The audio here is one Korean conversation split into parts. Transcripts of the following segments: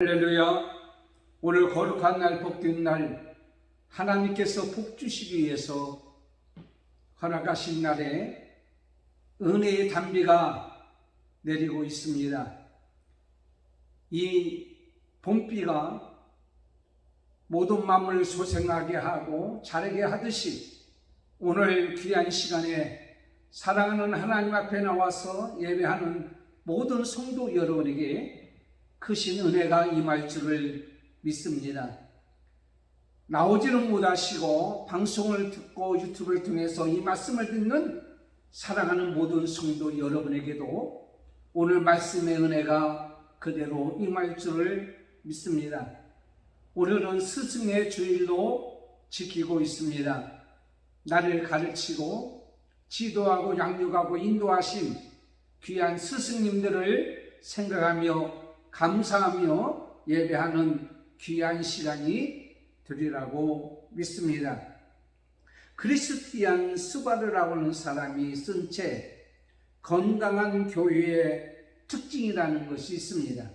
할렐루야. 오늘 거룩한 날, 복된 날, 하나님께서 복 주시기 위해서 허락하신 날에 은혜의 단비가 내리고 있습니다. 이 봄비가 모든 마음을 소생하게 하고 자라게 하듯이 오늘 귀한 시간에 사랑하는 하나님 앞에 나와서 예배하는 모든 성도 여러분에게 크신 은혜가 임할 줄을 믿습니다. 나오지는 못하시고 방송을 듣고 유튜브를 통해서 이 말씀을 듣는 사랑하는 모든 성도 여러분에게도 오늘 말씀의 은혜가 그대로 임할 줄을 믿습니다. 오늘은 스승의 주일로 지키고 있습니다. 나를 가르치고 지도하고 양육하고 인도하신 귀한 스승님들을 생각하며 감사하며 예배하는 귀한 시간이 되리라고 믿습니다. 크리스티안 스바르라고 하는 사람이 쓴 책 건강한 교회의 특징이라는 것이 있습니다.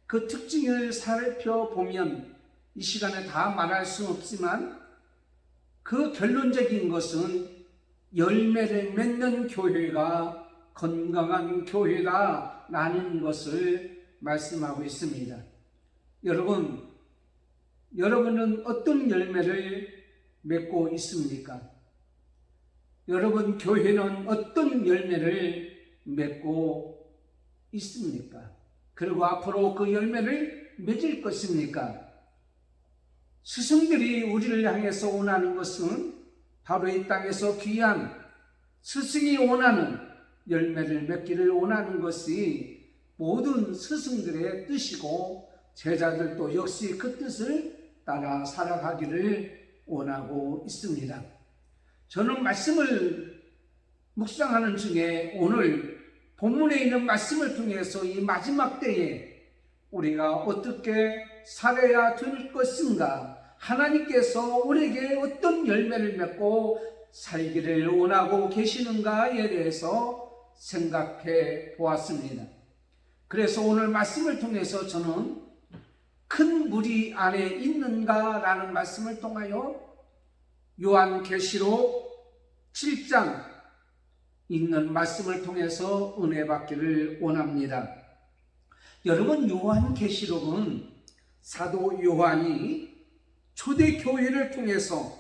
그 특징을 살펴보면 이 시간에 다 말할 수는 없지만 그 결론적인 것은 열매를 맺는 교회가 건강한 교회다라는 것을 말씀하고 있습니다. 여러분은 어떤 열매를 맺고 있습니까? 여러분 교회는 어떤 열매를 맺고 있습니까? 그리고 앞으로 그 열매를 맺을 것입니까? 스승들이 우리를 향해서 원하는 것은 바로 이 땅에서 귀한 스승이 원하는 열매를 맺기를 원하는 것이 모든 스승들의 뜻이고 제자들도 역시 그 뜻을 따라 살아가기를 원하고 있습니다. 저는 말씀을 묵상하는 중에 오늘 본문에 있는 말씀을 통해서 이 마지막 때에 우리가 어떻게 살아야 될 것인가, 하나님께서 우리에게 어떤 열매를 맺고 살기를 원하고 계시는가에 대해서 생각해 보았습니다. 그래서 오늘 말씀을 통해서 저는 큰 무리 안에 있는가라는 말씀을 통하여 요한계시록 7장 있는 말씀을 통해서 은혜 받기를 원합니다. 여러분, 요한계시록은 사도 요한이 초대교회를 통해서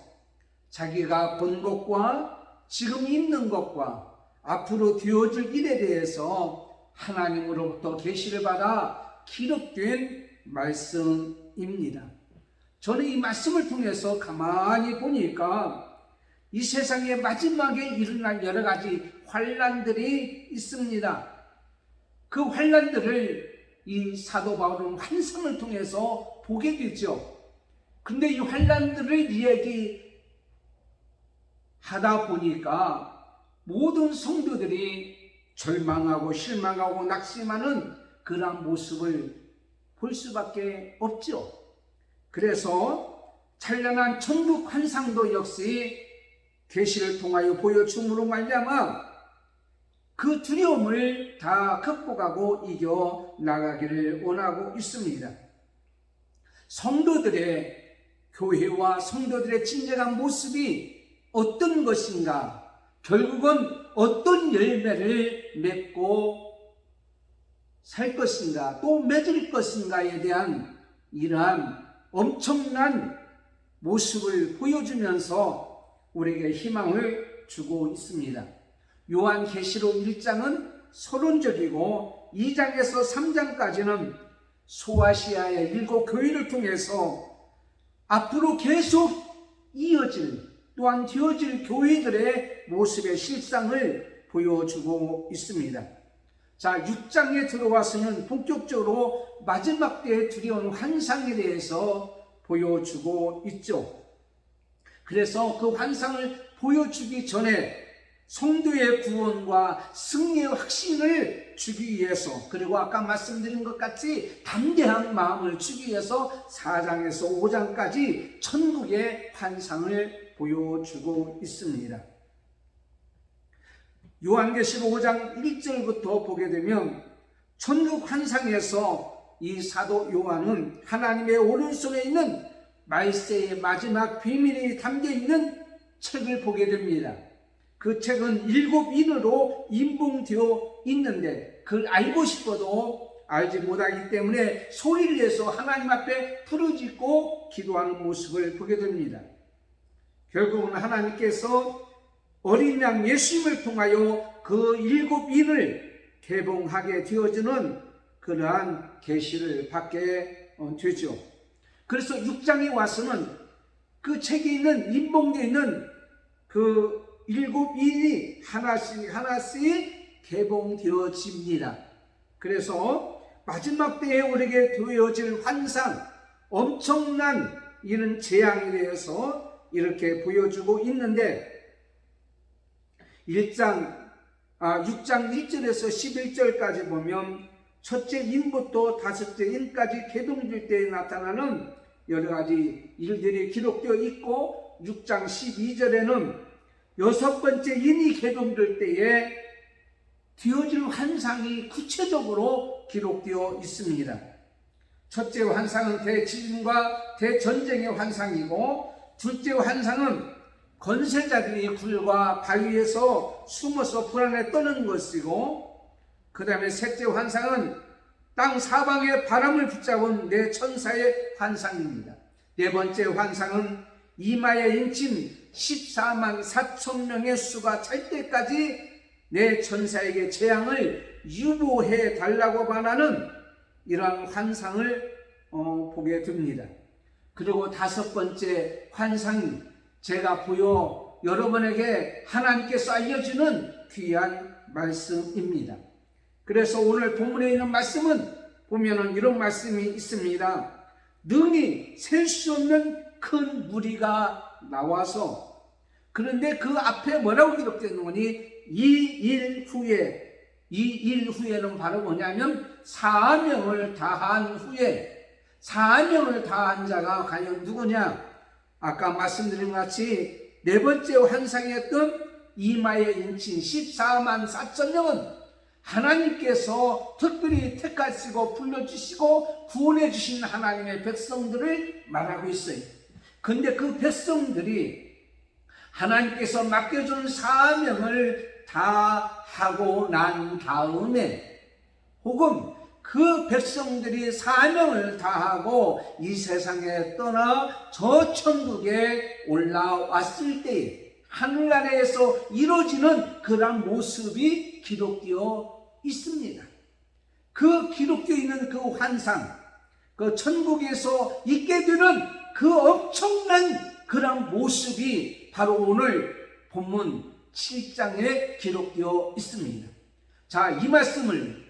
자기가 본 것과 지금 있는 것과 앞으로 되어질 일에 대해서 하나님으로부터 계시를 받아 기록된 말씀입니다. 저는 이 말씀을 통해서 가만히 보니까 이 세상의 마지막에 일어날 여러 가지 환난들이 있습니다. 그 환난들을 이 사도 바울은 환상을 통해서 보게 되죠. 근데 이 환난들을 이야기하다 보니까 모든 성도들이 절망하고 실망하고 낙심하는 그런 모습을 볼 수밖에 없죠. 그래서 찬란한 천국 환상도 역시 계시를 통하여 보여줌으로 말미암아 그 두려움을 다 극복하고 이겨 나가기를 원하고 있습니다. 성도들의 교회와 성도들의 진정한 모습이 어떤 것인가, 결국은 어떤 열매를 맺고 살 것인가, 또 맺을 것인가에 대한 이러한 엄청난 모습을 보여주면서 우리에게 희망을 주고 있습니다. 요한계시록 1장은 서론적이고 2장에서 3장까지는 소아시아의 7 교회를 통해서 앞으로 계속 이어질 또한 되어질 교회들의 모습의 실상을 보여주고 있습니다. 자, 6장에 들어와서는 본격적으로 마지막 때에 두려운 환상에 대해서 보여주고 있죠. 그래서 그 환상을 보여주기 전에 성도의 구원과 승리의 확신을 주기 위해서, 그리고 아까 말씀드린 것 같이 담대한 마음을 주기 위해서 4장에서 5장까지 천국의 환상을 보여주고 있습니다. 요한계시록 5장 1절부터 보게 되면 천국 환상에서 이 사도 요한은 하나님의 오른손에 있는 말세의 마지막 비밀이 담겨있는 책을 보게 됩니다. 그 책은 7인으로 인봉되어 있는데 그걸 알고 싶어도 알지 못하기 때문에 소리를 내서 하나님 앞에 부르짖고 기도하는 모습을 보게 됩니다. 결국은 하나님께서 어린 양 예수님을 통하여 그 7인을 개봉하게 되어주는 그러한 계시를 받게 되죠. 그래서 6장에 와서는 그 책에 있는 인봉되어 있는 그 7인이 하나씩 개봉되어집니다. 그래서 마지막 때에 우리에게 되어질 환상, 엄청난 이런 재앙에 대해서 이렇게 보여주고 있는데 6장 1절에서 11절까지 보면 첫째 인부터 다섯째 인까지 개동될 때에 나타나는 여러 가지 일들이 기록되어 있고 6장 12절에는 여섯 번째 인이 개동될 때에 되어질 환상이 구체적으로 기록되어 있습니다. 첫째 환상은 대지진과 대전쟁의 환상이고 둘째 환상은 권세자들이 굴과 바위에서 숨어서 불안에 떠는 것이고 그 다음에 셋째 환상은 땅 사방에 바람을 붙잡은 네 천사의 환상입니다. 네 번째 환상은 이마에 인친 14만 4천 명의 수가 찰 때까지 네 천사에게 재앙을 유보해 달라고 말하는 이러한 환상을 보게 됩니다. 그리고 다섯 번째 환상이 제가 보여 여러분에게 하나님께서 알려주는 귀한 말씀입니다. 그래서 오늘 본문에 있는 말씀은 보면은 이런 말씀이 있습니다. 능히 셀 수 없는 큰 무리가 나와서 그런데 그 앞에 뭐라고 기록되는 거니? 이 일 후에는 바로 뭐냐면 사명을 다한 후에 사명을 다한 자가 과연 누구냐? 아까 말씀드린 것 같이 네 번째 환상이었던 이마에 인친 14만 4천 명은 하나님께서 특별히 택하시고 불러주시고 구원해 주신 하나님의 백성들을 말하고 있어요. 근데 그 백성들이 하나님께서 맡겨준 사명을 다 하고 난 다음에 혹은 그 백성들이 사명을 다하고 이 세상에 떠나 저 천국에 올라왔을 때에 하늘나라에서 이루어지는 그런 모습이 기록되어 있습니다. 그 기록되어 있는 그 환상, 그 천국에서 있게 되는 그 엄청난 그런 모습이 바로 오늘 본문 7장에 기록되어 있습니다. 자, 이 말씀을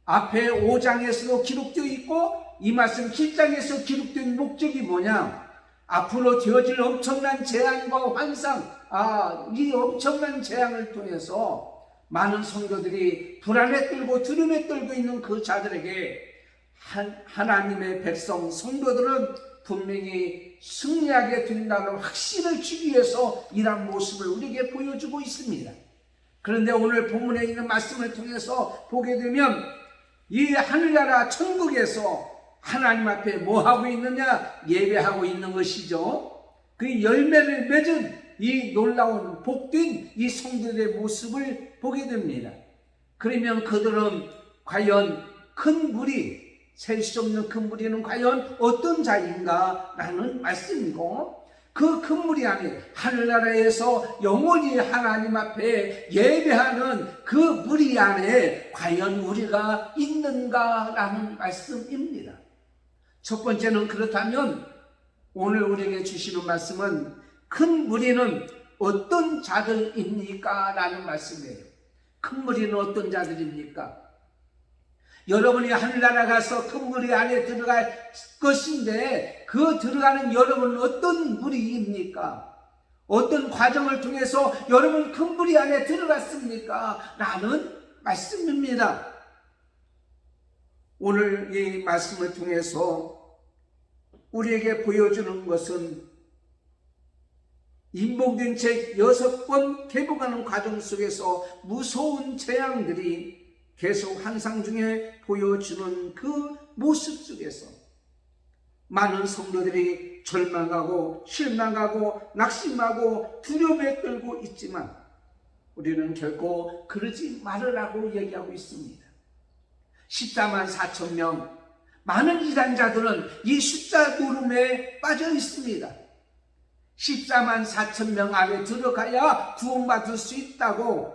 앞에 5장에서도 기록되어 있고 이 말씀 7장에서 기록된 목적이 뭐냐? 앞으로 되어질 엄청난 재앙과 환상, 이 엄청난 재앙을 통해서 많은 성도들이 불안에 떨고 두려움에 떨고 있는 그 자들에게 하나님의 백성 성도들은 분명히 승리하게 된다는 확신을 주기 위해서 이러한 모습을 우리에게 보여주고 있습니다. 그런데 오늘 본문에 있는 말씀을 통해서 보게 되면 이 하늘나라 천국에서 하나님 앞에 뭐 하고 있느냐? 예배하고 있는 것이죠. 그 열매를 맺은 이 놀라운 복된 이 성도들의 모습을 보게 됩니다. 그러면 그들은 과연 큰 무리, 셀 수 없는 큰 무리는 과연 어떤 자인가? 라는 말씀이고 그 큰 무리 안에 하늘나라에서 영원히 하나님 앞에 예배하는 그 무리 안에 과연 우리가 있는가? 라는 말씀입니다. 첫 번째는 그렇다면 오늘 우리에게 주시는 말씀은 큰 무리는 어떤 자들입니까? 라는 말씀이에요. 큰 무리는 어떤 자들입니까? 여러분이 하늘나라 가서 큰 무리 안에 들어갈 것인데 그 들어가는 여러분은 어떤 무리입니까? 어떤 과정을 통해서 여러분 큰 무리 안에 들어갔습니까? 라는 말씀입니다. 오늘 이 말씀을 통해서 우리에게 보여주는 것은 인봉된 책 6번 개봉하는 과정 속에서 무서운 재앙들이 계속 환상 중에 보여주는 그 모습 속에서 많은 성도들이 절망하고 실망하고 낙심하고 두려움에 떨고 있지만 우리는 결코 그러지 말으라고 얘기하고 있습니다. 14만 4천 명, 많은 이단자들은 이 숫자 노름에 빠져 있습니다. 14만 4천 명 안에 들어가야 구원받을 수 있다고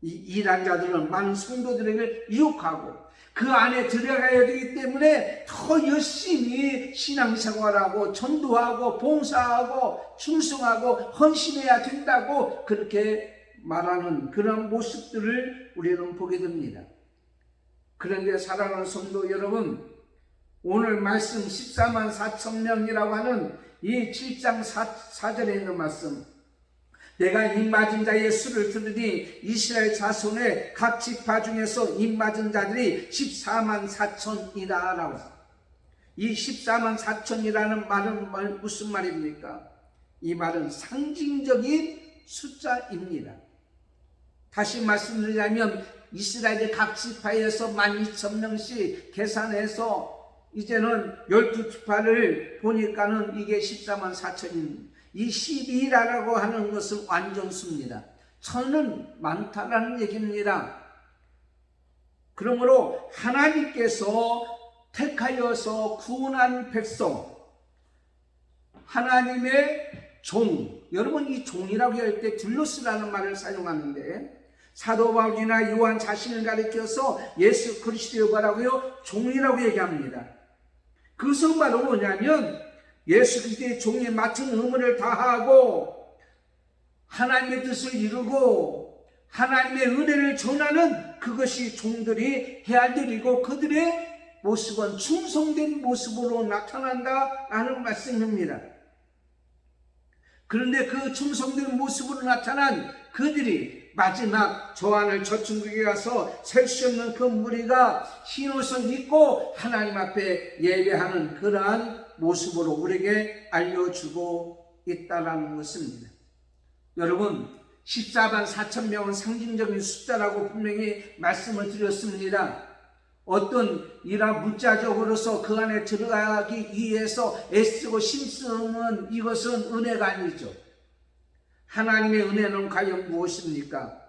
이 이단자들은 많은 성도들에게 유혹하고 그 안에 들어가야 되기 때문에 더 열심히 신앙생활하고 전도하고 봉사하고 충성하고 헌신해야 된다고 그렇게 말하는 그런 모습들을 우리는 보게 됩니다. 그런데 사랑하는 성도 여러분, 오늘 말씀 14만 4천 명이라고 하는 이 7장 4절에 있는 말씀, 내가 입맞은 자의 수를 들으니 이스라엘 자손의 각 지파 중에서 입맞은 자들이 14만 4천이다 라고. 이 14만 4천이라는 말은 무슨 말입니까? 이 말은 상징적인 숫자입니다. 다시 말씀드리자면 이스라엘의 각 지파에서 12,000명씩 계산해서 이제는 12지파를 보니까는 이게 14만 4천입니다. 이 12라고 하는 것은 완전수입니다. 천은 많다라는 얘기입니다. 그러므로 하나님께서 택하여서 구원한 백성, 하나님의 종, 여러분 이 종이라고 할 때 둘로스라는 말을 사용하는데 사도 바울이나 요한 자신을 가리켜서 예수 그리스도의 뭐라고요? 종이라고 얘기합니다. 그것은 바로 뭐냐면 예수 그리스도의 종에 맡은 의무를 다하고 하나님의 뜻을 이루고 하나님의 은혜를 전하는 그것이 종들이 해야 할 일이고 그들의 모습은 충성된 모습으로 나타난다라는 말씀입니다. 그런데 그 충성된 모습으로 나타난 그들이 마지막 저하늘 저천국에 가서 셀 수 없는 그 무리가 흰 옷을 입고 하나님 앞에 예배하는 그러한 모습으로 우리에게 알려주고 있다는 것입니다. 여러분 14만 4천 명은 상징적인 숫자라고 분명히 말씀을 드렸습니다. 어떤 이러한 문자적으로서 그 안에 들어가기 위해서 애쓰고 힘쓰는 이것은 은혜가 아니죠. 하나님의 은혜는 과연 무엇입니까?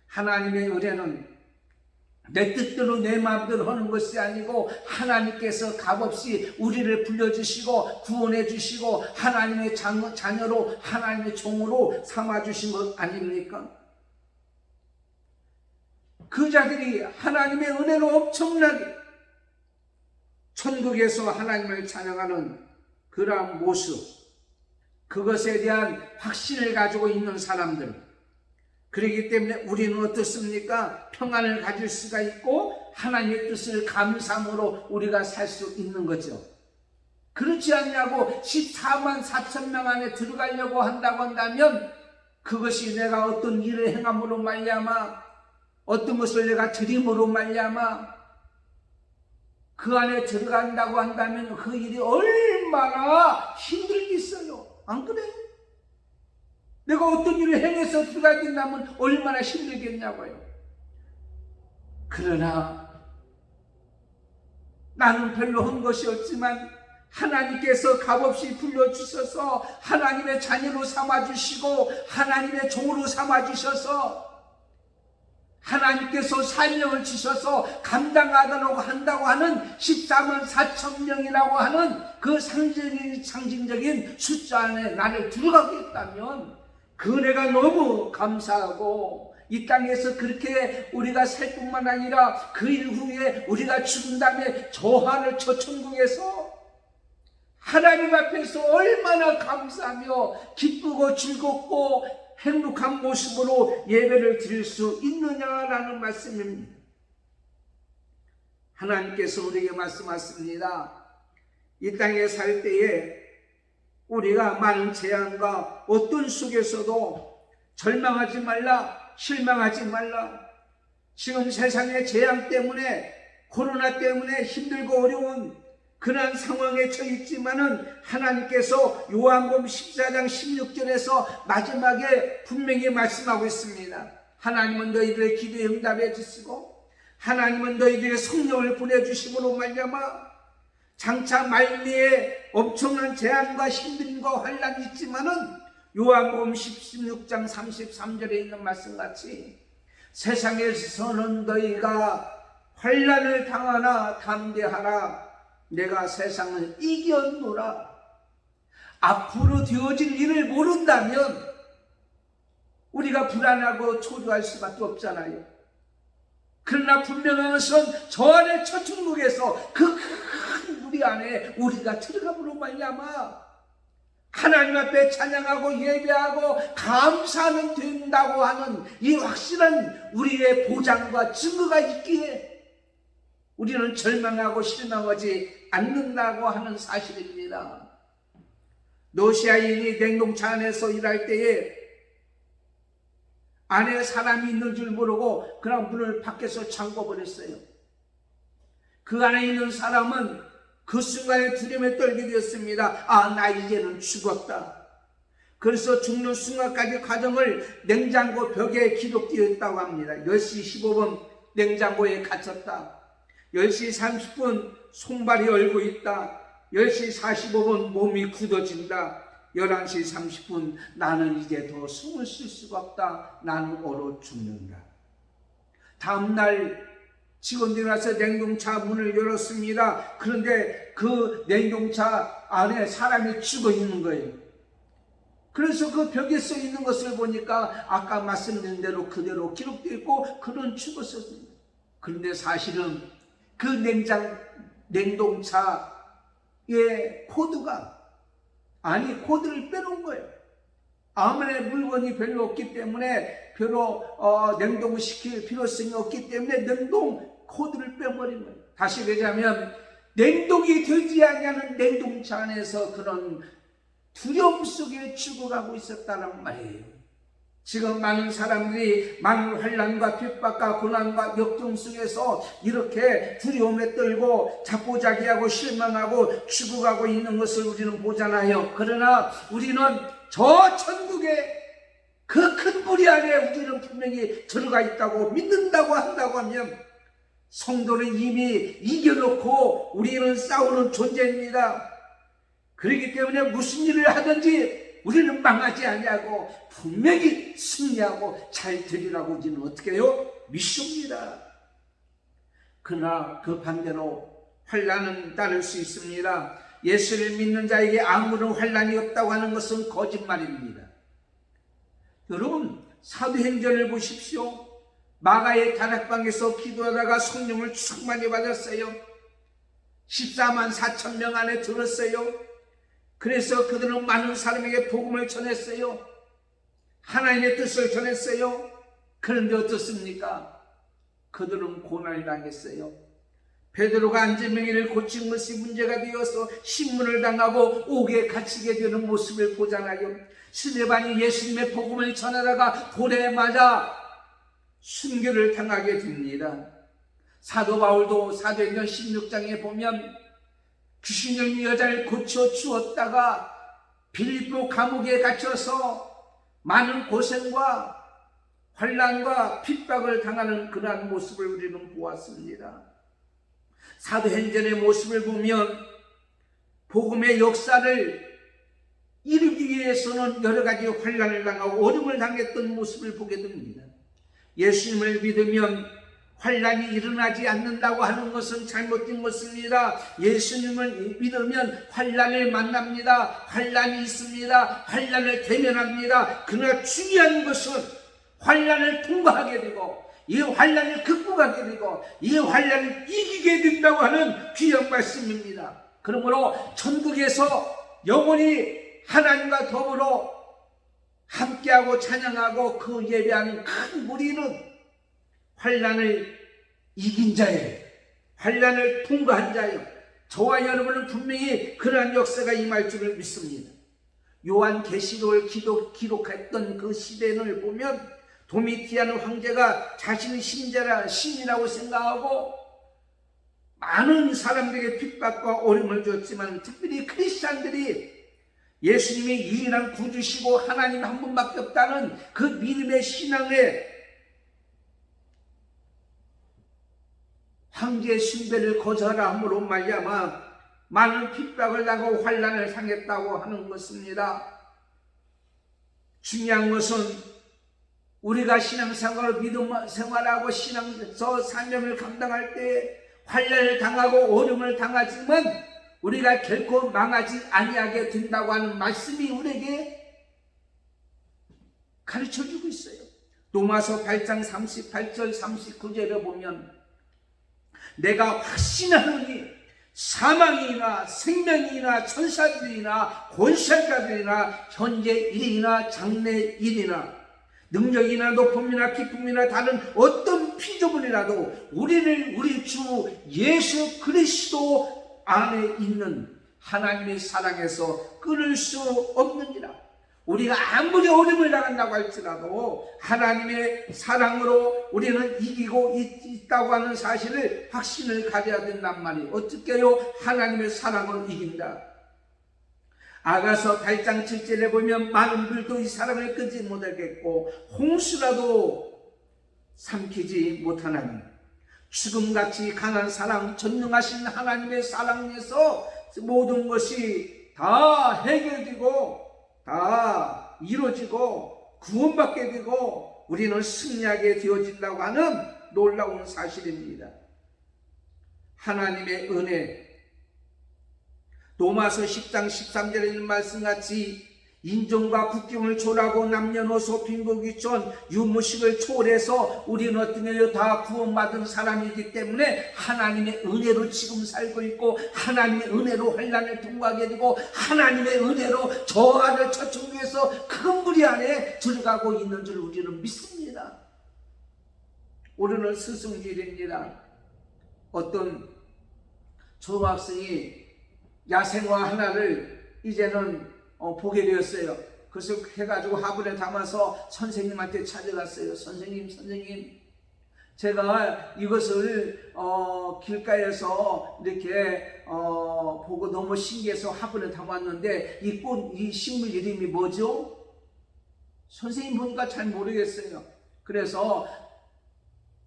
하나님의 은혜는 내 뜻대로 내 마음대로 하는 것이 아니고 하나님께서 값없이 우리를 불러주시고 구원해 주시고 하나님의 자녀로 하나님의 종으로 삼아주신 것 아닙니까? 그 자들이 하나님의 은혜로 엄청나게 천국에서 하나님을 찬양하는 그러한 모습, 그것에 대한 확신을 가지고 있는 사람들, 그렇기 때문에 우리는 어떻습니까? 평안을 가질 수가 있고 하나님의 뜻을 감사함으로 우리가 살 수 있는 거죠. 그렇지 않냐고 14만 4천 명 안에 들어가려고 한다면 그것이 내가 어떤 일을 행함으로 말미암아 어떤 것을 내가 드림으로 말미암아 그 안에 들어간다고 한다면 그 일이 얼마나 힘들겠어요. 안 그래요? 내가 어떤 일을 행해서 들어가야 된다면 얼마나 힘들겠냐고요. 그러나 나는 별로 한 것이 없지만 하나님께서 값없이 불러주셔서 하나님의 자녀로 삼아주시고 하나님의 종으로 삼아주셔서 하나님께서 사명을 주셔서 감당하도록 한다고 하는 14만 4천 명이라고 하는 그 상징적인 숫자 안에 나를 들어가게 했다면 그 은혜가 너무 감사하고 이 땅에서 그렇게 우리가 살 뿐만 아니라 그 일 후에 우리가 죽은 다음에 저하늘 저천국에서 하나님 앞에서 얼마나 감사하며 기쁘고 즐겁고 행복한 모습으로 예배를 드릴 수 있느냐라는 말씀입니다. 하나님께서 우리에게 말씀하십니다. 이 땅에 살 때에 우리가 많은 재앙과 어떤 속에서도 절망하지 말라, 실망하지 말라. 지금 세상의 재앙 때문에 코로나 때문에 힘들고 어려운 그러한 상황에 처해 있지만은 하나님께서 요한복음 14장 16절에서 마지막에 분명히 말씀하고 있습니다. 하나님은 너희들의 기도에 응답해 주시고 하나님은 너희들에게 성령을 보내주심으로 말미암아 장차 말미에 엄청난 재앙과 힘듦과 환란이 있지만은 요한복음 16장 33절에 있는 말씀같이 세상에서는 너희가 환란을 당하나 담대하라 내가 세상을 이겼노라. 앞으로 되어질 일을 모른다면 우리가 불안하고 초조할 수밖에 없잖아요. 그러나 분명한 것은 저 안에 천천국에서 그 큰 무리 안에 우리가 들어감으로 말미암아 하나님 앞에 찬양하고 예배하고 감사하면 된다고 하는 이 확실한 우리의 보장과 증거가 있기에 우리는 절망하고 실망하지 않는다고 하는 사실입니다. 노시아인이 냉동차 안에서 일할 때에 안에 사람이 있는 줄 모르고 그냥 문을 밖에서 잠궈버렸어요. 그 안에 있는 사람은 그 순간에 두려움에 떨게 되었습니다. 나 이제는 죽었다. 그래서 죽는 순간까지 과정을 냉장고 벽에 기록되어 있다고 합니다. 10시 15분 냉장고에 갇혔다. 10시 30분 손발이 얼고 있다. 10시 45분 몸이 굳어진다. 11시 30분 나는 이제 더 숨을 쉴 수가 없다. 나는 얼어 죽는다. 다음날 직원들이 와서 냉동차 문을 열었습니다. 그런데 그 냉동차 안에 사람이 죽어 있는 거예요. 그래서 그 벽에 써 있는 것을 보니까 아까 말씀드린 대로 그대로 기록되어 있고 그는 죽었었습니다. 그런데 사실은 그 냉동차의 코드가 코드를 빼놓은 거예요. 안에 물건이 별로 없기 때문에 별로 냉동시킬 필요성이 없기 때문에 냉동 코드를 빼버린 거예요. 다시 얘기하면 냉동이 되지 않냐는 냉동차 안에서 그런 두려움 속에 죽어가고 있었다는 말이에요. 지금 많은 사람들이 많은 환난과 핍박과 고난과 역경 속에서 이렇게 두려움에 떨고 자포자기하고 실망하고 죽어가고 있는 것을 우리는 보잖아요. 그러나 우리는 저 천국의 그 큰 무리 안에 우리는 분명히 들어가 있다고 믿는다고 한다고 하면 성도는 이미 이겨놓고 우리는 싸우는 존재입니다. 그렇기 때문에 무슨 일을 하든지 우리는 망하지 아니하고 분명히 승리하고 잘 되리라고 우리는 어떻게 해요? 믿습니다. 그러나 그 반대로 환난은 따를 수 있습니다. 예수를 믿는 자에게 아무런 환난이 없다고 하는 것은 거짓말입니다. 여러분 사도행전을 보십시오. 마가의 다락방에서 기도하다가 성령을 충만히 받았어요. 14만 4천 명 안에 들었어요. 그래서 그들은 많은 사람에게 복음을 전했어요. 하나님의 뜻을 전했어요. 그런데 어떻습니까? 그들은 고난을 당했어요. 베드로가 안전병이를 고친 것이 문제가 되어서 신문을 당하고 옥에 갇히게 되는 모습을 보잖아요. 스데반이 예수님의 복음을 전하다가 돌에 맞아 순교를 당하게 됩니다. 사도 바울도 사도행전 16장에 보면 귀신 들린 여자를 고쳐 주었다가 빌립보 감옥에 갇혀서 많은 고생과 환난과 핍박을 당하는 그러한 모습을 우리는 보았습니다. 사도행전의 모습을 보면 복음의 역사를 이루기 위해서는 여러 가지 환난을 당하고 어려움을 당했던 모습을 보게 됩니다. 예수님을 믿으면 환난이 일어나지 않는다고 하는 것은 잘못된 것입니다. 예수님을 믿으면 환난을 만납니다. 환난이 있습니다. 환난을 대면합니다. 그러나 중요한 것은 환난을 통과하게 되고 이 환난을 극복하게 되고 이 환난을 이기게 된다고 하는 귀한 말씀입니다. 그러므로 천국에서 영원히 하나님과 더불어 함께하고 찬양하고 그 예배하는 큰 무리는 환난을 이긴 자예요. 환난을 통과한 자예요. 저와 여러분은 분명히 그러한 역사가 임할 줄을 믿습니다. 요한계시록을 기록했던 그 시대를 보면 도미티안 황제가 자신의 신이라고 생각하고 많은 사람들에게 핍박과 어려움을 줬지만 특별히 크리스찬들이 예수님이 유일한 구주시고 하나님 한 분밖에 없다는 그 믿음의 신앙에 황제 숭배를 거절함으로 말미암아 많은 핍박을 당하고 환난을 당했다고 하는 것입니다. 중요한 것은 우리가 신앙생활을 믿음 생활하고 신앙서 사명을 감당할 때 환난을 당하고 어려움을 당하지만 우리가 결코 망하지 아니하게 된다고 하는 말씀이 우리에게 가르쳐주고 있어요. 로마서 8장 38절 39절에 보면 내가 확신하노니 사망이나 생명이나 천사들이나 권세자들이나 현재 일이나 장래 일이나 능력이나 높음이나 기쁨이나 다른 어떤 피조물이라도 우리를 우리 주 예수 그리스도 안에 있는 하나님의 사랑에서 끊을 수 없느니라. 우리가 아무리 어려움을 당한다고 할지라도 하나님의 사랑으로 우리는 이기고 있다고 하는 사실을 확신을 가져야 된단 말이에요. 어떻게요? 하나님의 사랑으로 이긴다. 아가서 8장 7절에 보면 많은 불도 이 사랑을 끄지 못하겠고 홍수라도 삼키지 못하나니 죽음같이 강한 사랑, 전능하신 하나님의 사랑에서 모든 것이 다 해결되고 다 이루어지고 구원받게 되고 우리는 승리하게 되어진다고 하는 놀라운 사실입니다. 하나님의 은혜, 로마서 10장 13절에 있는 말씀같이 인종과 국경을 초월하고 남녀노소 빈부귀천 유무식을 초월해서 우리는 어떻게 다 구원받은 사람이기 때문에 하나님의 은혜로 지금 살고 있고 하나님의 은혜로 환난을 통과하게 되고 하나님의 은혜로 저 하늘 저천국에서 큰 무리 안에 들어가고 있는 줄 우리는 믿습니다. 오늘은 스승질입니다. 어떤 초등학생이 야생화 하나를 이제는 보게 되었어요. 그래서 해가지고 화분에 담아서 선생님한테 찾아갔어요. 선생님, 제가 이것을 길가에서 이렇게 보고 너무 신기해서 화분에 담았는데 이 식물 이름이 뭐죠? 선생님 보니까 잘 모르겠어요. 그래서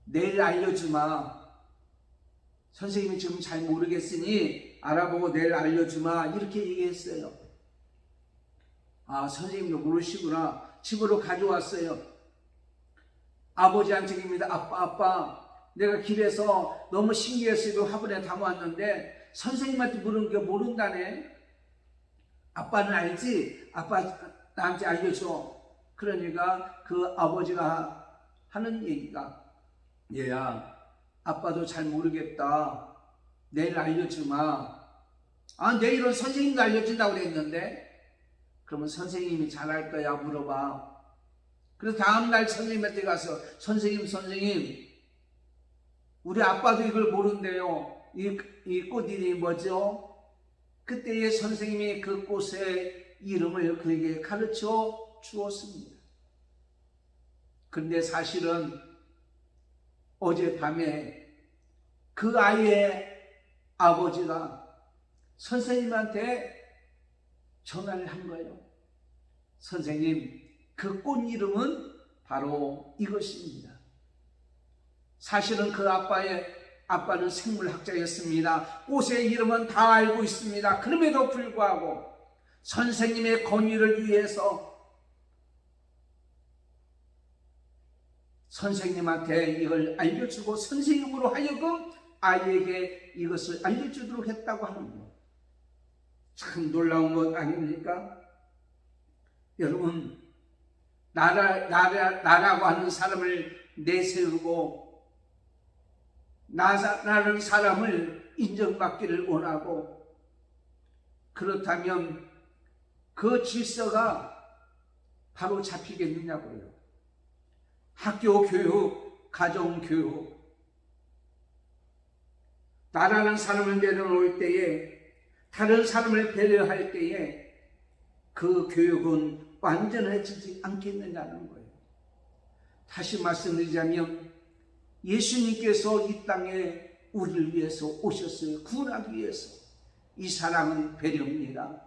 내일 알려주마. 선생님이 지금 잘 모르겠으니 알아보고 내일 알려주마. 이렇게 얘기했어요. 아, 선생님도 모르시구나. 집으로 가져왔어요. 아버지한테 얘기입니다. 아빠, 내가 길에서 너무 신기해서 화분에 담았는데 선생님한테 물은 게 모른다네. 아빠는 알지? 아빠 나한테 알려줘. 그러니까 그 아버지가 하는 얘기가, 얘야, 아빠도 잘 모르겠다. 내일 알려주마. 아, 내일은 선생님도 알려준다고 그랬는데. 그러면 선생님이 잘할 거야 물어봐. 그래서 다음날 선생님한테 가서 선생님 우리 아빠도 이걸 모른대요. 이 꽃 이름이 뭐죠? 그때의 선생님이 그 꽃의 이름을 그에게 가르쳐 주었습니다. 그런데 사실은 어젯밤에 그 아이의 아버지가 선생님한테 전화를 한 거예요. 선생님, 그 꽃 이름은 바로 이것입니다. 사실은 그 아빠는 생물학자였습니다. 꽃의 이름은 다 알고 있습니다. 그럼에도 불구하고 선생님의 권위를 위해서 선생님한테 이걸 알려주고 선생님으로 하여금 아이에게 이것을 알려주도록 했다고 하는 것. 참 놀라운 것 아닙니까? 여러분, 나라고 하는 사람을 내세우고 나라는 사람을 인정받기를 원하고, 그렇다면 그 질서가 바로 잡히겠느냐고요. 학교 교육, 가정 교육, 나라는 사람을 내려놓을 때에, 다른 사람을 배려할 때에 그 교육은 완전해지지 않겠느냐는 거예요. 다시 말씀드리자면 예수님께서 이 땅에 우리를 위해서 오셨어요. 구원하기 위해서. 이 사랑은 배려입니다.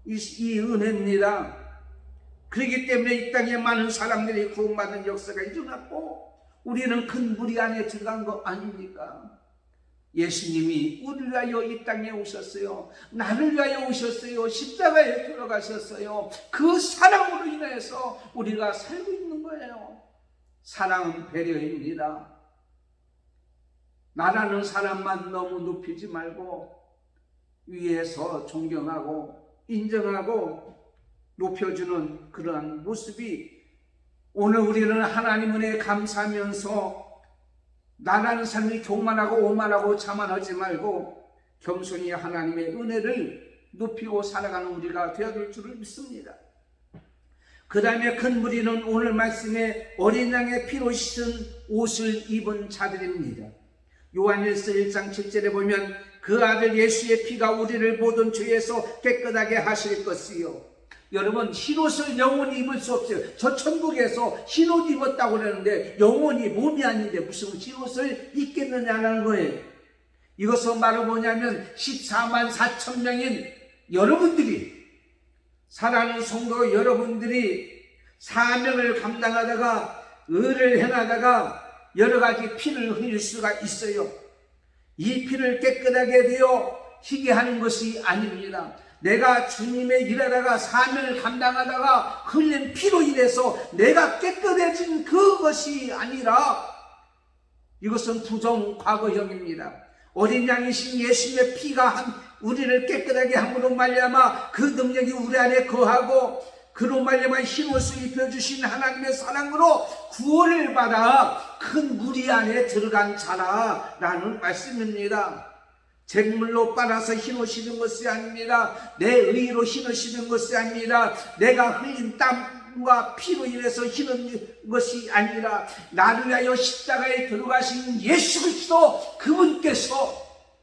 이 은혜입니다. 그렇기 때문에 이 땅에 많은 사람들이 구원받은 역사가 일어났고 우리는 큰 무리 안에 들어간 거 아닙니까? 예수님이 우리를 위하여 이 땅에 오셨어요. 나를 위하여 오셨어요. 십자가에 돌아가셨어요. 그 사랑으로 인해서 우리가 살고 있는 거예요. 사랑은 배려입니다. 나라는 사람만 너무 높이지 말고 위에서 존경하고 인정하고 높여주는 그러한 모습이, 오늘 우리는 하나님 은혜에 감사하면서 나라는 삶이 교만하고 오만하고 자만하지 말고 겸손히 하나님의 은혜를 높이고 살아가는 우리가 되어야 될 줄을 믿습니다. 그 다음에 큰 무리는 오늘 말씀에 어린 양의 피로 씻은 옷을 입은 자들입니다. 요한일서 1장 7절에 보면 그 아들 예수의 피가 우리를 모든 죄에서 깨끗하게 하실 것이요. 여러분, 흰옷을 영원히 입을 수 없어요. 저 천국에서 흰옷 입었다고 그러는데 영원히 몸이 아닌데 무슨 흰옷을 입겠느냐는 거예요. 이것은 바로 뭐냐면 14만 4천 명인 여러분들이, 사랑하는 성도 여러분들이 사명을 감당하다가 의를 행하다가 여러 가지 피를 흘릴 수가 있어요. 이 피를 깨끗하게 되어 희게 하는 것이 아닙니다. 내가 주님의 일하다가 사명을 감당하다가 흘린 피로 인해서 내가 깨끗해진 그것이 아니라 이것은 부정 과거형입니다. 어린 양이신 예수님의 피가 우리를 깨끗하게 함으로 말미암아 그 능력이 우리 안에 거하고 그로 말미암아 흰옷을 입혀주신 하나님의 사랑으로 구원을 받아 큰 무리 안에 들어간 자라라는 말씀입니다. 쟁물로 빨아서 흰옷이는 것이 아닙니다. 내 의로 흰옷이는 것이 아닙니다. 내가 흘린 땀과 피로 인해서 흰은 것이 아니라 나를 위하여 십자가에 들어가신 예수 그리스도 그분께서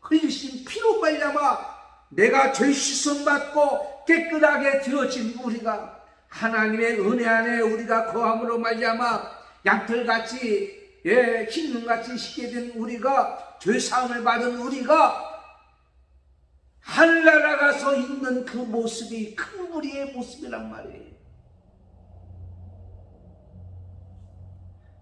흘리신 피로 말미암아 내가 죄 씻음 받고 깨끗하게 되어진 우리가 하나님의 은혜 안에 우리가 거함으로 말미암아 양털같이 흰눈같이 씻게 된 우리가, 죄 사함을 받은 우리가 하늘나라 가서 있는 그 모습이 큰 무리의 모습이란 말이에요.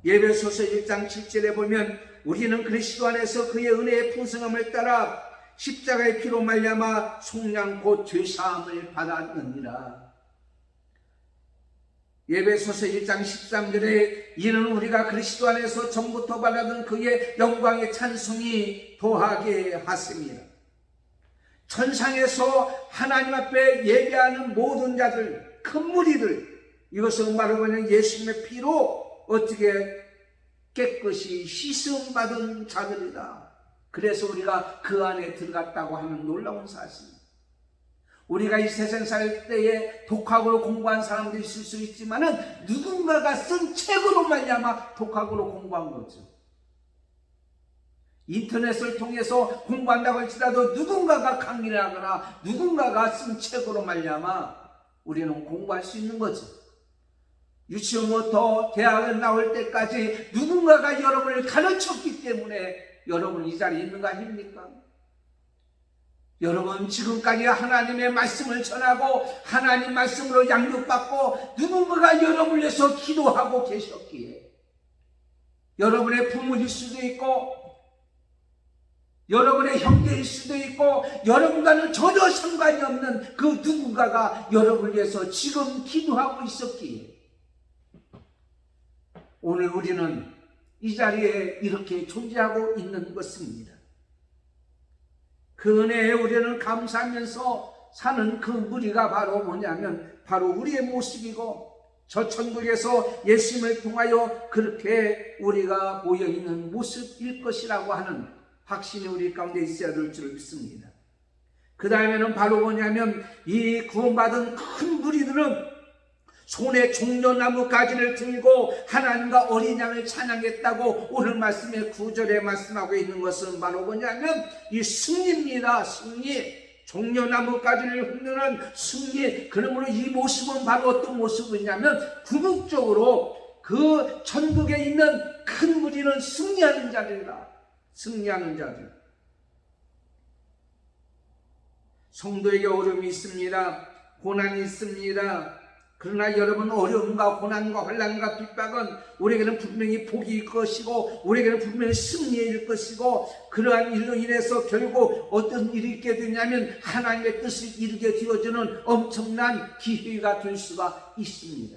예배소서 1장 7절에 보면 우리는 그리스도 안에서 그의 은혜의 풍성함을 따라 십자가의 피로 말미암아 속량 곧 죄사함을 받았느니라. 예배소서 1장 13절에 이는 우리가 그리스도 안에서 전부터 받았던 그의 영광의 찬송이 도하게 하십니다. 천상에서 하나님 앞에 예배하는 모든 자들, 큰 무리들, 이것은 바로 그냥 예수님의 피로 어떻게 깨끗이 씻음 받은 자들이다. 그래서 우리가 그 안에 들어갔다고 하는 놀라운 사실입니다. 우리가 이 세상 살 때에 독학으로 공부한 사람도 있을 수 있지만은 누군가가 쓴 책으로 말미암아 독학으로 공부한 거죠. 인터넷을 통해서 공부한다고 할지라도 누군가가 강의를 하거나 누군가가 쓴 책으로 말미암아 우리는 공부할 수 있는 거죠. 유치원부터 대학을 나올 때까지 누군가가 여러분을 가르쳤기 때문에 여러분 이 자리에 있는 거 아닙니까? 여러분 지금까지 하나님의 말씀을 전하고 하나님 말씀으로 양육받고 누군가가 여러분을 위해서 기도하고 계셨기에, 여러분의 부모일 수도 있고 여러분의 형제일 수도 있고 여러분과는 전혀 상관이 없는 그 누군가가 여러분을 위해서 지금 기도하고 있었기에 오늘 우리는 이 자리에 이렇게 존재하고 있는 것입니다. 그 은혜에 우리는 감사하면서 사는 그 무리가 바로 뭐냐면 바로 우리의 모습이고 저 천국에서 예수님을 통하여 그렇게 우리가 모여있는 모습일 것이라고 하는 확신이 우리 가운데 있어야 될 줄 믿습니다. 그 다음에는 바로 뭐냐면 이 구원받은 큰 무리들은 손에 종려나무 가지를 들고 하나님과 어린 양을 찬양했다고 오늘 말씀의 9절에 말씀하고 있는 것은 바로 뭐냐면 이 승리입니다. 승리. 종려나무 가지를 흔드는 승리. 그러므로 이 모습은 바로 어떤 모습이냐면 궁극적으로 그 천국에 있는 큰 무리는 승리하는 자들이다. 승리하는 자들. 성도에게 어려움이 있습니다. 고난이 있습니다. 그러나 여러분, 어려움과 고난과 환난과 핍박은 우리에게는 분명히 복일 것이고 우리에게는 분명히 승리일 것이고, 그러한 일로 인해서 결국 어떤 일이 있게 되냐면 하나님의 뜻을 이루게 되어주는 엄청난 기회가 될 수가 있습니다.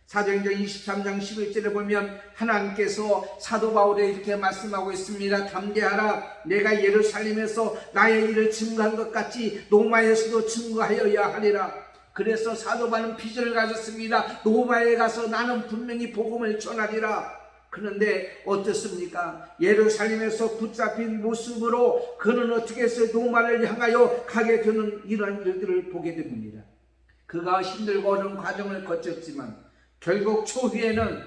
사도행전 23장 11절에 보면 하나님께서 사도 바울에 이렇게 말씀하고 있습니다. 담대하라, 내가 예루살렘에서 나의 일을 증거한 것 같이 로마에서도 증거하여야 하리라. 그래서 사도 바울은 비전을 가졌습니다. 로마에 가서 나는 분명히 복음을 전하리라. 그런데 어떻습니까? 예루살렘에서 붙잡힌 모습으로 그는 어떻게 해서 로마를 향하여 가게 되는 이러한 일들을 보게 됩니다. 그가 힘들고 어려운 과정을 거쳤지만 결국 초기에는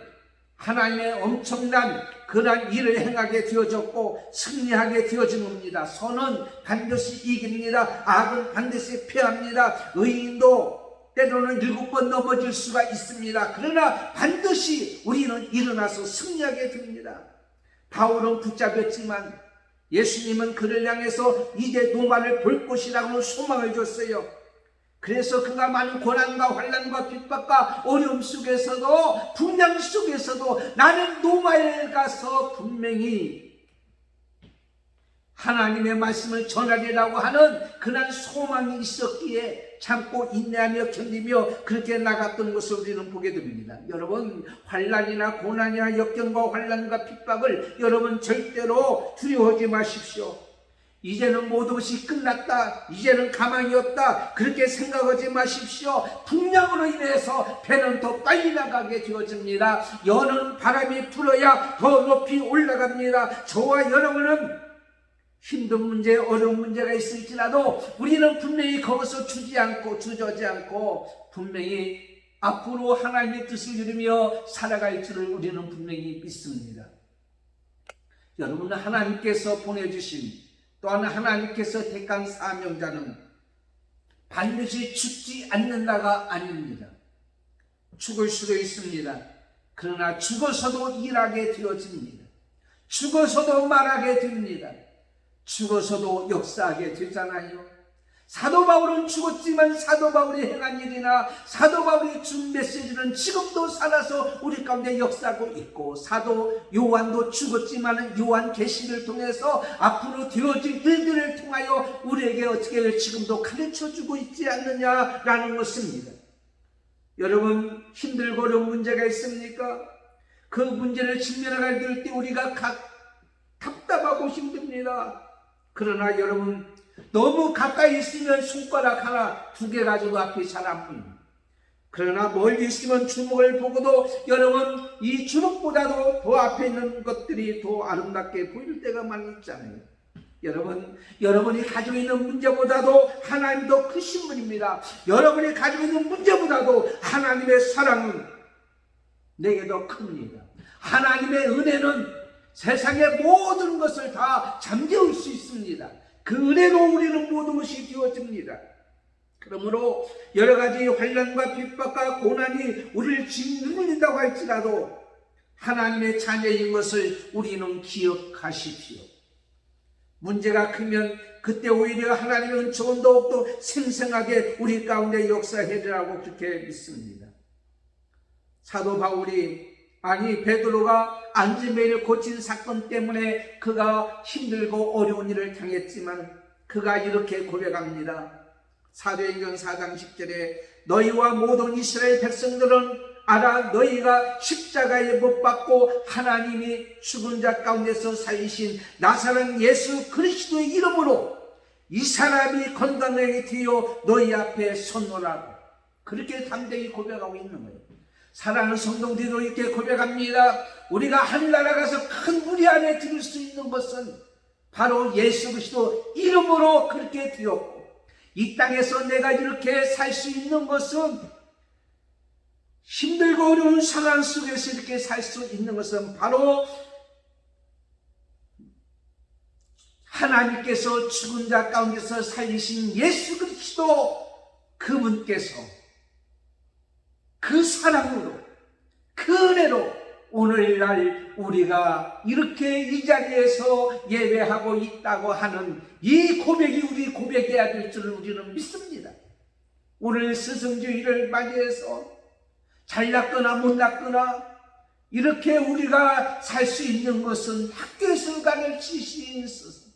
하나님의 엄청난 그러한 일을 행하게 되어졌고 승리하게 되어진 겁니다. 선은 반드시 이깁니다. 악은 반드시 패합니다. 의인도 때로는 7번 넘어질 수가 있습니다. 그러나 반드시 우리는 일어나서 승리하게 됩니다. 바울은 붙잡혔지만 예수님은 그를 향해서 이제 로마를 볼 것이라고 소망을 줬어요. 그래서 그가 많은 고난과 환난과 핍박과 어려움 속에서도, 분량 속에서도 나는 로마에 가서 분명히 하나님의 말씀을 전하리라고 하는 그런 소망이 있었기에 참고 인내하며 견디며 그렇게 나갔던 것을 우리는 보게 됩니다. 여러분, 환난이나 고난이나 역경과 환난과 핍박을 여러분 절대로 두려워하지 마십시오. 이제는 모든 것이 끝났다, 이제는 가망이 없다, 그렇게 생각하지 마십시오. 풍랑으로 인해서 배는 더 빨리 나가게 되어집니다. 여는 바람이 불어야 더 높이 올라갑니다. 저와 여러분은 힘든 문제, 어려운 문제가 있을지라도 우리는 분명히 거기서 주저하지 않고 분명히 앞으로 하나님의 뜻을 이루며 살아갈 줄을 우리는 분명히 믿습니다. 여러분, 하나님께서 보내주신, 또한 하나님께서 택한 사명자는 반드시 죽지 않는다가 아닙니다. 죽을 수도 있습니다. 그러나 죽어서도 일하게 되어집니다. 죽어서도 말하게 됩니다. 죽어서도 역사하게 되잖아요. 사도 바울은 죽었지만 사도 바울이 행한 일이나 사도 바울이 준 메시지는 지금도 살아서 우리 가운데 역사하고 있고, 사도 요한도 죽었지만 요한 계시를 통해서 앞으로 되어질 일들을 통하여 우리에게 어떻게 지금도 가르쳐주고 있지 않느냐라는 것입니다. 여러분, 힘들고 어려운 문제가 있습니까? 그 문제를 직면하게 될 때 우리가 답답하고 힘듭니다. 그러나 여러분, 너무 가까이 있으면 손가락 하나, 2개 가지고 앞이 잘 안 보입니다. 그러나 멀리 있으면 주먹을 보고도 여러분, 이 주먹보다도 더 앞에 있는 것들이 더 아름답게 보일 때가 많이 있잖아요. 여러분, 여러분이 가지고 있는 문제보다도 하나님 더 크신 분입니다. 여러분이 가지고 있는 문제보다도 하나님의 사랑은 내게 더 큽니다. 하나님의 은혜는 세상의 모든 것을 다 잠재울 수 있습니다. 그 은혜로 우리는 모든 것이 되어집니다. 그러므로 여러 가지 환난과 핍박과 고난이 우리를 짓누른다고 할지라도 하나님의 자녀인 것을 우리는 기억하십시오. 문제가 크면 그때 오히려 하나님의 은총은 더욱더 생생하게 우리 가운데 역사해라고 그렇게 믿습니다. 사도 바울이, 베드로가 안지메를 고친 사건 때문에 그가 힘들고 어려운 일을 당했지만 그가 이렇게 고백합니다. 사도행전 4장 10절에 너희와 모든 이스라엘 백성들은 알아, 너희가 십자가에 못 박고 하나님이 죽은 자 가운데서 살리신 나사렛 예수 그리스도의 이름으로 이 사람이 건강하게 되어 너희 앞에 섰노라고 그렇게 담대히 고백하고 있는 거예요. 사랑하는 성도들도 이렇게 고백합니다. 우리가 하늘나라 가서 큰 무리 안에 들을 수 있는 것은 바로 예수 그리스도 이름으로 그렇게 되었고, 이 땅에서 내가 이렇게 살 수 있는 것은, 힘들고 어려운 상황 속에서 이렇게 살 수 있는 것은 바로 하나님께서 죽은 자 가운데서 살리신 예수 그리스도 그분께서 그 사랑으로, 그 은혜로 오늘날 우리가 이렇게 이 자리에서 예배하고 있다고 하는 이 고백이 우리 고백해야 될 줄을 우리는 믿습니다. 오늘 스승주의를 맞이해서 잘났거나 못났거나 이렇게 우리가 살 수 있는 것은 학교에서 가르치신 스승,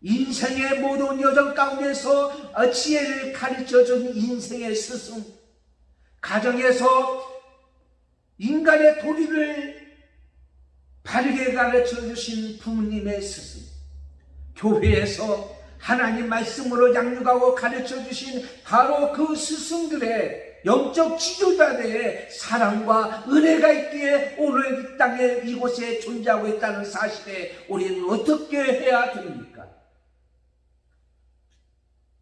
인생의 모든 여정 가운데서 지혜를 가르쳐준 인생의 스승, 가정에서 인간의 도리를 바르게 가르쳐주신 부모님의 스승, 교회에서 하나님 말씀으로 양육하고 가르쳐주신 바로 그 스승들의 영적 지도자들의 사랑과 은혜가 있기에 오늘 이 땅에 이곳에 존재하고 있다는 사실에 우리는 어떻게 해야 됩니까?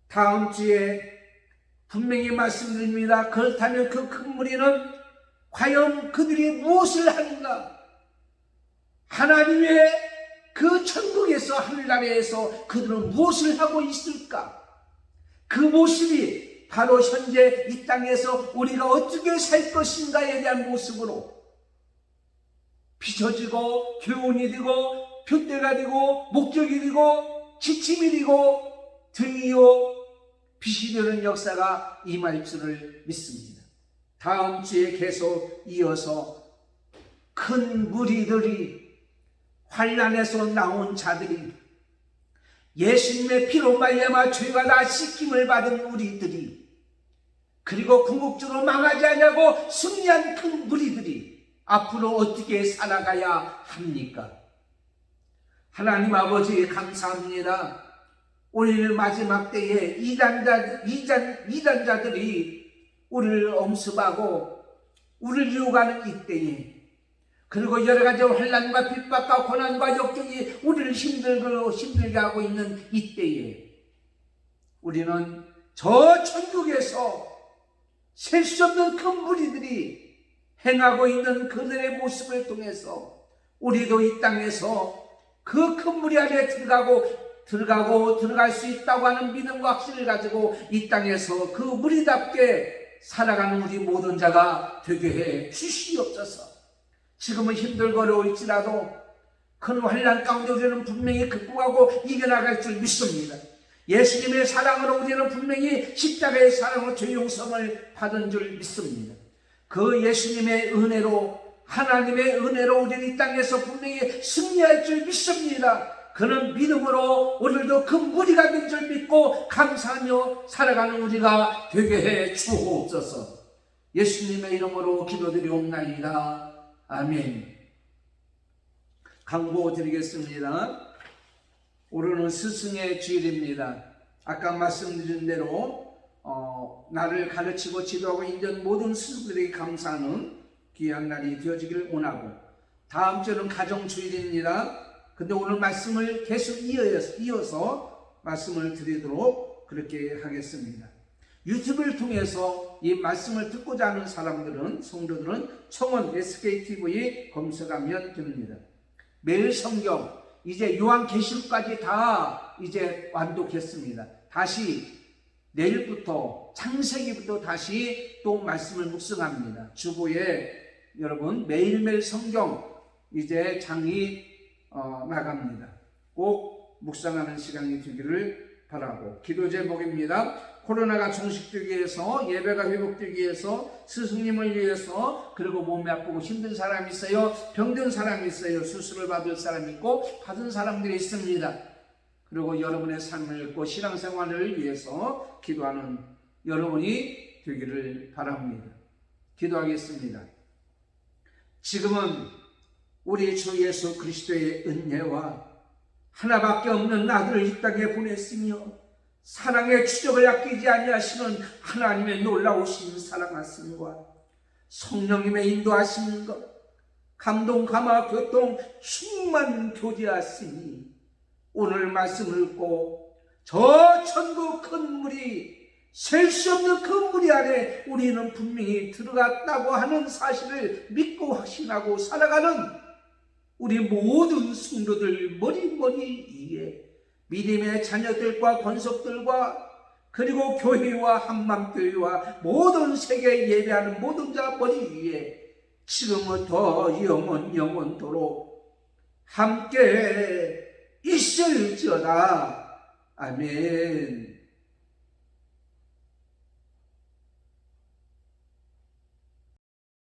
다음 주에 분명히 말씀드립니다. 그렇다면 그 큰 무리는 과연 그들이 무엇을 하는가? 하나님의 그 천국에서 하늘나라에서 그들은 무엇을 하고 있을까? 그 모습이 바로 현재 이 땅에서 우리가 어떻게 살 것인가에 대한 모습으로 비춰지고 교훈이 되고 표대가 되고 목적이 되고 지침이 되고 등이요 빛이 되는 역사가 임할 줄을 믿습니다. 다음 주에 계속 이어서 큰 무리들이 환난에서 나온 자들이 예수님의 피로 말미암아 죄가 다 씻김을 받은 우리들이 그리고 궁극적으로 망하지 않냐고 승리한 큰 무리들이 앞으로 어떻게 살아가야 합니까? 하나님 아버지 감사합니다. 오늘 마지막 때에 이단자들이 우리를 엄습하고 우리를 유혹하는 이때에 그리고 여러 가지 환난과 핍박과 고난과 역경이 우리를 힘들게 하고 있는 이때에 우리는 저 천국에서 셀 수 없는 큰 무리들이 행하고 있는 그들의 모습을 통해서 우리도 이 땅에서 그 큰 무리 안에 들어갈 수 있다고 하는 믿음과 확신을 가지고 이 땅에서 그 무리답게 살아가는 우리 모든 자가 되게 해 주시옵소서. 지금은 힘들고 어려울지라도 큰 환난 가운데 우리는 분명히 극복하고 이겨나갈 줄 믿습니다. 예수님의 사랑으로 우리는 분명히 십자가의 사랑으로 죄 용서를 받은 줄 믿습니다. 그 예수님의 은혜로 하나님의 은혜로 우리는 이 땅에서 분명히 승리할 줄 믿습니다. 그는 믿음으로 오늘도 그 무리가 된 줄 믿고 감사하며 살아가는 우리가 되게 해 주옵소서. 예수님의 이름으로 기도드리옵나이다. 아멘. 강보 드리겠습니다. 오늘은 스승의 주일입니다. 아까 말씀드린 대로 나를 가르치고 지도하고 있는 모든 스승들에게 감사하는 귀한 날이 되어지기를 원하고, 다음 주는 가정주일입니다. 근데 오늘 말씀을 계속 이어서 말씀을 드리도록 그렇게 하겠습니다. 유튜브를 통해서 이 말씀을 듣고자 하는 사람들은, 성도들은 청원 SKTV 검색하면 됩니다. 매일 성경, 이제 요한계시록까지 다 이제 완독했습니다. 다시 내일부터 창세기부터 다시 또 말씀을 묵상합니다. 주보에 여러분 매일매일 성경 이제 장이 나갑니다. 꼭 묵상하는 시간이 되기를 바라고, 기도 제목입니다. 코로나가 종식되기 위해서, 예배가 회복되기 위해서, 스승님을 위해서, 그리고 몸이 아프고 힘든 사람이 있어요, 병든 사람이 있어요, 수술을 받을 사람이 있고 받은 사람들이 있습니다. 그리고 여러분의 삶을 읽고 신앙생활을 위해서 기도하는 여러분이 되기를 바랍니다. 기도하겠습니다. 지금은 우리 주 예수 그리스도의 은혜와 하나밖에 없는 아들을 이 땅에 보냈으며 사랑의 추적을 아끼지 아니하시는 하나님의 놀라우신 사랑하심과 성령님의 인도하시는 것, 감동, 감화, 교통, 충만 교제하시니 오늘 말씀을 읽고 저 천국 큰 물이, 셀 수 없는 큰 물이 안에 우리는 분명히 들어갔다고 하는 사실을 믿고 확신하고 살아가는 우리 모든 성도들 머리 위에 믿음의 자녀들과 권속들과 그리고 교회와 한맘교회와 모든 세계에 예배하는 모든 자 머리 위에 지금부터 영원토록 함께 있을지어다. 아멘.